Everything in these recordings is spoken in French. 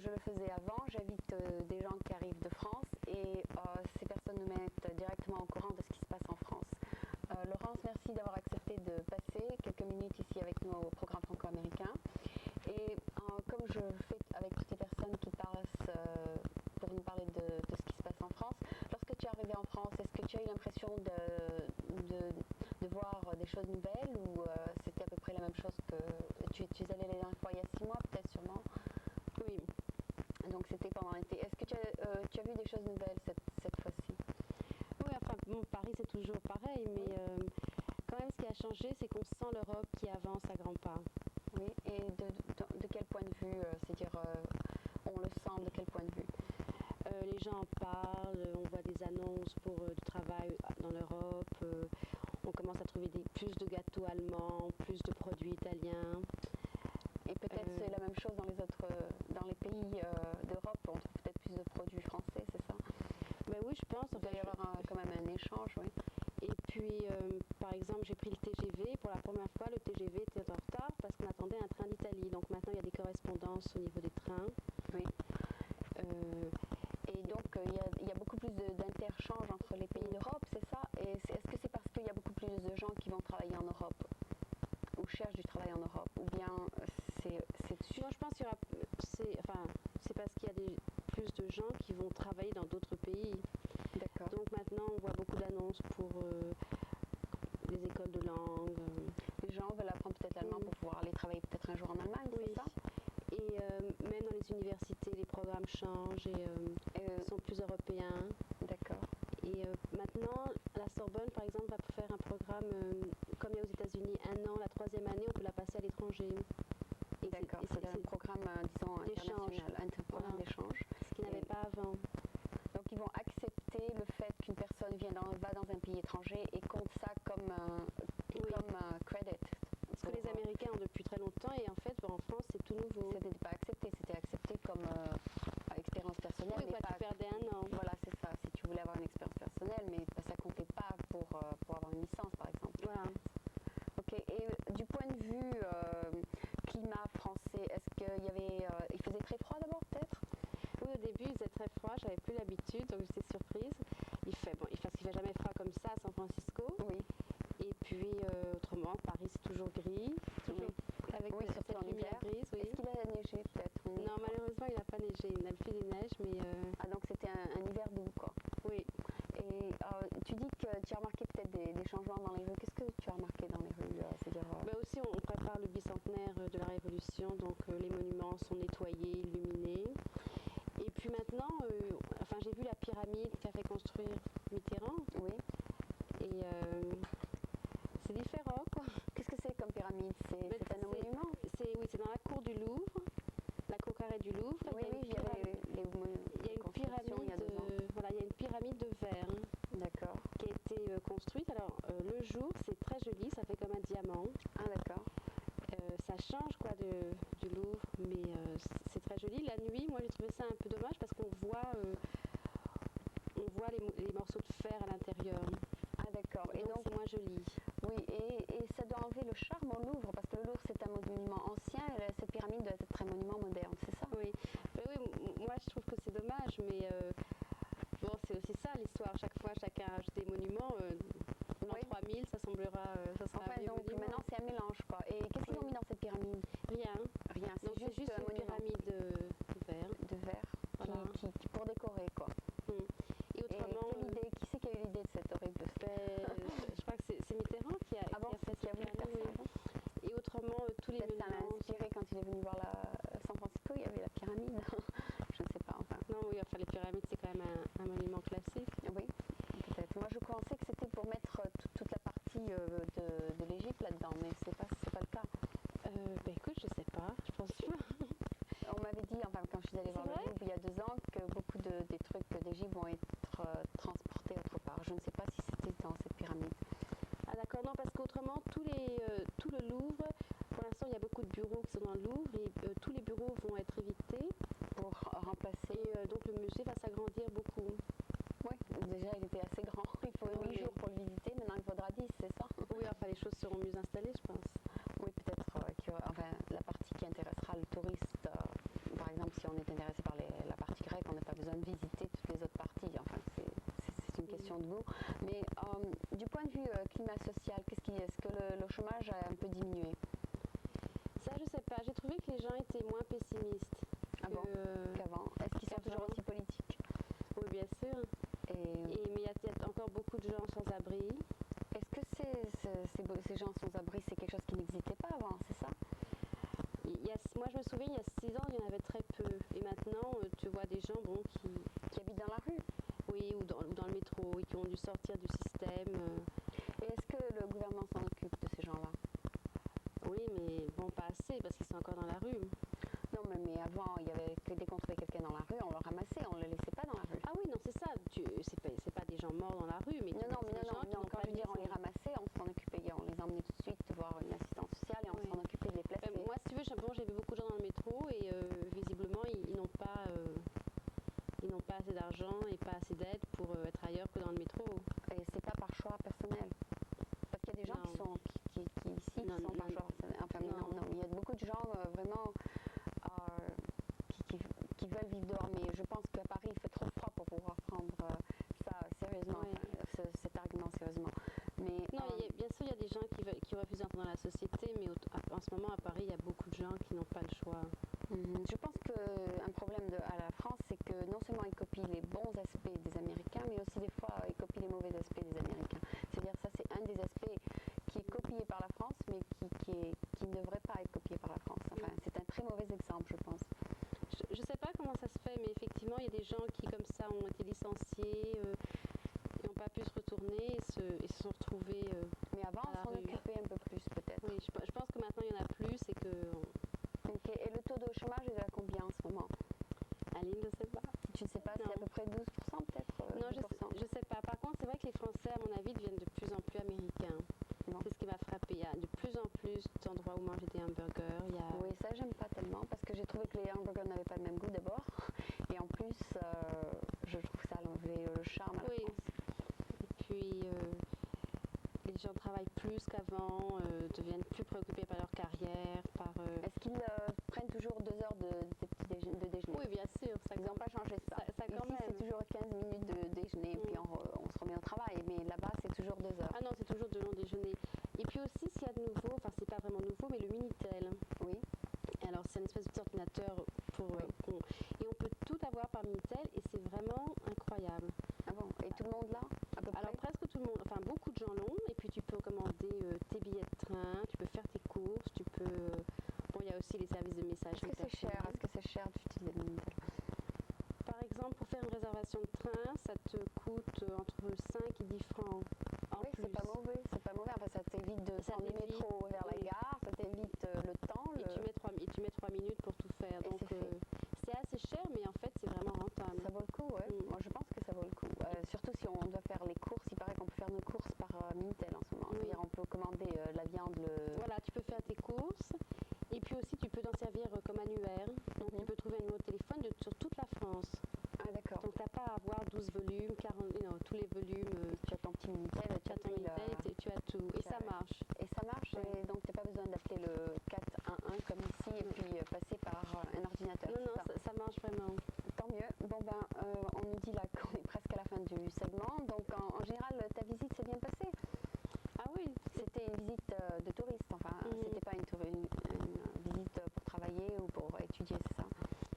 je le faisais avant, j'invite des gens qui arrivent de France et ces personnes nous mettent directement au courant de ce qui se passe en France. Laurence, merci d'avoir accepté de passer quelques minutes ici avec nous au programme franco-américain. Et comme je fais avec toutes les personnes qui passent pour nous parler de ce qui se passe en France, lorsque tu es arrivé en France, est-ce que tu as eu l'impression de voir des choses nouvelles ou c'était à peu près la même chose que tu es allé la dernière fois il y a 6 mois, peut-être sûrement? Oui. Donc c'était pendant l'été. Est-ce que tu as vu des choses nouvelles cette fois-ci? Oui, enfin, bon, Paris c'est toujours pareil, mais quand même ce qui a changé, c'est qu'on sent l'Europe qui avance à grands pas. Oui, et de quel point de vue, c'est-à-dire on le sent de quel point de vue? Les gens en parlent, on voit des annonces pour du travail dans l'Europe, on commence à trouver plus de gâteaux allemands, plus de produits italiens. Et peut-être c'est la même chose dans les pays d'Europe, on trouve peut-être plus de produits français, c'est ça? Ben oui, je pense. Il doit y avoir quand même un échange, oui. Et puis, par exemple, j'ai pris le TGV. Pour la première fois, le TGV était en retard parce qu'on attendait un train d'Italie. Donc maintenant, il y a des correspondances au niveau des trains. Oui. Et donc, il y a beaucoup plus d'interchange entre les pays d'Europe, c'est ça? Et est-ce que c'est parce qu'il y a beaucoup plus de gens qui vont travailler en Europe ou cherchent du travail en Europe? Ou bien c'est Non, je pense qu'il y aura... C'est parce qu'il y a plus de gens qui vont travailler dans d'autres pays. D'accord. Donc maintenant, on voit beaucoup d'annonces pour les écoles de langue. Les gens veulent apprendre peut-être l'allemand pour pouvoir aller travailler peut-être un jour en Allemagne, c'est ça? Et même dans les universités, les programmes changent et sont plus européens. D'accord. Et maintenant, la Sorbonne, par exemple, va faire un programme, comme il y a aux États-Unis, 1 an, la 3e année, on peut la passer à l'étranger. D'accord, c'est un programme, disons, international, un programme d'échange. Ce qu'ils n'avaient pas avant. Donc ils vont accepter le fait qu'une personne va dans un pays étranger et compte ça comme credit. Ce que les Américains ont depuis très longtemps et en fait en France c'est tout nouveau. C'était pas accepté, c'était accepté comme expérience personnelle. Oui, tu perdais 1 an. Voilà, c'est ça, si tu voulais avoir une expérience personnelle, mais ça comptait pas pour avoir une licence par exemple. Voilà. Ok, et du point de vue climat français, est-ce il faisait très froid d'abord peut-être? Oui, au début il faisait très froid, j'avais plus l'habitude, donc j'étais surprise. Parce qu'il fait jamais froid comme ça à San Francisco. Oui. Et puis autrement, Paris c'est toujours gris, avec surtout cette lumière grise. Oui. Est-ce qu'il a neigé peut-être? Non, malheureusement il n'a pas neigé, d'habitude il neige, mais... Ah donc c'était un hiver doux quoi. Oui. Et tu dis que tu as remarqué peut-être des changements dans les rues. Qu'est-ce que tu as remarqué dans les rues? Ben aussi on prépare le bicentenaire de la Révolution, donc les monuments sont nettoyés, illuminés. Et puis maintenant, j'ai vu la pyramide qu'a fait construire Mitterrand. Oui. Et c'est différent, quoi. Qu'est-ce que c'est comme pyramide? C'est un monument? Oui, c'est dans la cour du Louvre, la cour carrée du Louvre. Oui, il y a une pyramide. Il y a une pyramide de verre. D'accord. Qui a été construite. Alors, le jour, c'est très joli, ça fait comme un diamant. Ah, d'accord. Ça change quoi du Louvre, mais c'est très joli. La nuit, moi j'ai trouvé ça un peu dommage parce qu'on voit les morceaux de fer à l'intérieur. Ah d'accord. Et donc c'est moins joli. Oui, et ça doit enlever le charme au Louvre parce que le Louvre c'est un monument ancien et cette pyramide doit être un monument moderne, c'est ça? Oui. Mais oui, moi je trouve que c'est dommage, mais bon c'est aussi ça l'histoire. Chaque fois chacun a des monuments. En 3000, ça semblera. Donc maintenant c'est un mélange quoi. Et qu'est-ce qu'ils ont mis dans cette pyramide? Rien. Rien. C'est juste une pyramide de verre. De verre. Voilà. Qui pour décorer quoi. Et autrement. Qui c'est qui a eu l'idée de cette horrible? Je crois que c'est Mitterrand qui a fait cette pyramide. Et autrement tous les monuments. Ça l'a inspiré quand il est venu voir San Francisco, il y avait la pyramide. Je ne sais pas enfin. Non oui, les pyramides c'est quand même un monument classique. Oui. Peut-être. Moi je pensais que c'était pour mettre toute la partie de l'Égypte là-dedans, mais c'est pas le cas. Écoute, je sais pas, je pense pas. On m'avait dit, quand je suis allée voir le Louvre il y a 2 ans, que beaucoup des trucs d'Égypte vont être transportés autre part. Je ne sais pas si c'était dans cette pyramide. Ah d'accord, non, parce qu'autrement, tout le Louvre, pour l'instant il y a beaucoup de bureaux qui sont dans le Louvre et tous les bureaux vont être évités pour remplacer. Et donc le musée va s'agrandir beaucoup. Oui, déjà il était assez grand, il faut 8 jours pour le visiter, maintenant il faudra 10, c'est ça? Oui, les choses seront mieux installées, je pense. Oui, peut-être la partie qui intéressera le touriste, par exemple si on est intéressé besoin de visiter toutes les autres parties. Enfin, c'est une question de goût. Mais du point de vue climat social, est-ce que le chômage a un peu diminué? Ça, je sais pas. J'ai trouvé que les gens étaient moins pessimistes qu'avant. Est-ce qu'ils sont toujours aussi politiques? Oui, bien sûr. Mais il y a encore beaucoup de gens sans abri. Est-ce que ces gens sans abri, c'est quelque chose qui n'existait pas avant, c'est ça? Moi, je me souviens, il y a 6 ans, il y en avait très peu. Et maintenant, tu vois des gens qui habitent dans la rue. Oui, ou dans le métro, et qui ont dû sortir du système. Et est-ce que le gouvernement s'en occupe de ces gens-là? Oui, mais bon, pas assez, parce qu'ils sont encore dans la rue. Non, mais avant, il y avait que dès qu'on trouvait quelqu'un dans la rue, on le ramassait, on ne le laissait pas dans la rue. Ah oui, non, c'est ça. C'est pas des gens morts dans la rue, mais non, quand je veux dire, on les ramassait, on s'en occupait, on les emmenait tout de suite voir une assistante sociale et on s'en occupait de les placer. Moi, si tu veux, j'ai vu beaucoup de gens dans le métro et visiblement, ils n'ont pas assez d'argent et pas assez d'aide pour être ailleurs que dans le métro. Et c'est pas par choix personnel. Parce qu'il y a des gens qui sont par choix. Enfin, non, il y a beaucoup de gens vraiment qui veulent vivre dehors, mais je pense qu'à Paris, il fait trop froid pour pouvoir prendre ça sérieusement, cet argument sérieusement. Mais, non, bien sûr, il y a des gens qui refusent d'entrer dans la société, mais en ce moment, à Paris, il y a beaucoup de gens qui n'ont pas le choix. Je pense qu'un problème à la France, c'est que non seulement ils copient les bons aspects des Américains, mais aussi des fois ils copient les mauvais aspects des Américains. C'est-à-dire ça, c'est un des aspects qui est copié par la France, mais qui ne devrait pas être copié par la France. Enfin, c'est un très mauvais exemple, je pense. Je ne sais pas comment ça se fait, mais effectivement, il y a des gens qui, comme ça, ont été licenciés et n'ont pas pu se retourner et se sont retrouvés mais avant, on s'en occupait un peu plus, peut-être. Oui, je pense que maintenant, il y en a plus et que... Okay. Et le taux de chômage est à combien en ce moment? Aline, je ne sais pas. Tu ne sais pas, c'est à peu près 12% peut-être? Non, je sais pas. Par contre, c'est vrai que les Français, à mon avis, deviennent de plus en plus américains. C'est ce qui m'a frappé. Il y a de plus en plus d'endroits où manger des hamburgers. Oui, ça, j'aime pas tellement parce que j'ai trouvé que les hamburgers n'avaient pas le même goût d'abord. Et en plus, je trouve que ça a enlevé le charme à la France. Et puis, les gens travaillent plus qu'avant, deviennent plus préoccupés par leur carrière. Est-ce qu'ils prennent toujours 2 heures de déjeuner? Oui, bien sûr. Ils n'ont pas changé ça. Ici, c'est toujours 15 minutes de déjeuner, puis on se remet au travail. Mais là-bas, c'est toujours 2 heures. Ah non, c'est toujours de longs déjeuners. Et puis aussi, s'il y a de nouveau, enfin, c'est pas vraiment nouveau, mais le Minitel. Oui. Alors, c'est une espèce d'ordinateur et on peut tout avoir par Minitel et c'est vraiment incroyable. Ah bon? Et tout le monde l'a? Alors, presque tout le monde, enfin, beaucoup de gens l'ont. Et puis, tu peux commander tes billets de train, tu peux faire tes courses, tu peux... Bon, il y a aussi les services de messagerie. Est-ce que c'est cher d'utiliser le Minitel? Par exemple, pour faire une réservation de train, ça te coûte entre 5 et 10 francs. Oui, c'est pas mauvais. Enfin, ça t'évite de prendre le métro vers la gare, ça t'évite le temps. Et tu mets 3 minutes pour tout faire. Donc, c'est assez cher, mais en fait, c'est vraiment rentable. Ça vaut le coup, oui. Moi, je pense que ça vaut le coup. Surtout si on doit faire les courses. Il paraît qu'on peut faire nos courses par Minitel en ce moment. C'est-à-dire, on peut commander la viande. Voilà, tu peux faire tes courses. Et puis aussi, tu peux t'en servir comme annuaire. Donc, tu peux trouver un numéro de téléphone sur toute la France. Ah, d'accord. Donc, tu n'as pas à avoir 12 volumes, 40, tous les volumes. Tu as ton petit Minitel, tu as ton Minitel et tu as tout. Et ça marche. Et ça marche. Ouais. Et donc, tu n'as pas besoin d'appeler le 411 comme ici et puis passer par un ordinateur. Non, ça marche vraiment. Tant mieux. Bon, on nous dit là qu'on est presque à la fin du segment. Donc, en général, ta visite s'est bien passée? Ah oui. C'était une visite de touriste. Enfin, c'était pas une visite pour travailler ou pour étudier, c'est ça?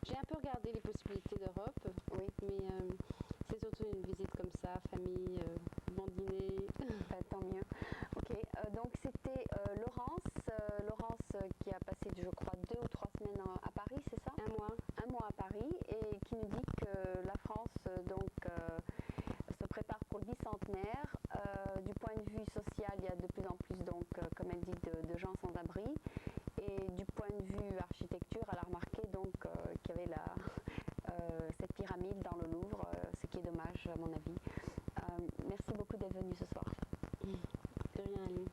J'ai un peu regardé les possibilités d'Europe. Oui. Mais c'est surtout une visite comme ça, famille, bon dîner. Tant mieux. Ok, donc c'était Laurence qui a passé, je crois, 2 ou 3 semaines à Paris, c'est ça? Un mois. Un mois à Paris et qui nous dit que la France se prépare pour le bicentenaire. Du point de vue social, il y a de plus en plus, donc, comme elle dit, de gens sans abri. Et du point de vue architecture, elle a remarqué donc qu'il y avait cette pyramide dans le Louvre, ce qui est dommage à mon avis. Merci beaucoup d'être venue ce soir. De rien, Aline.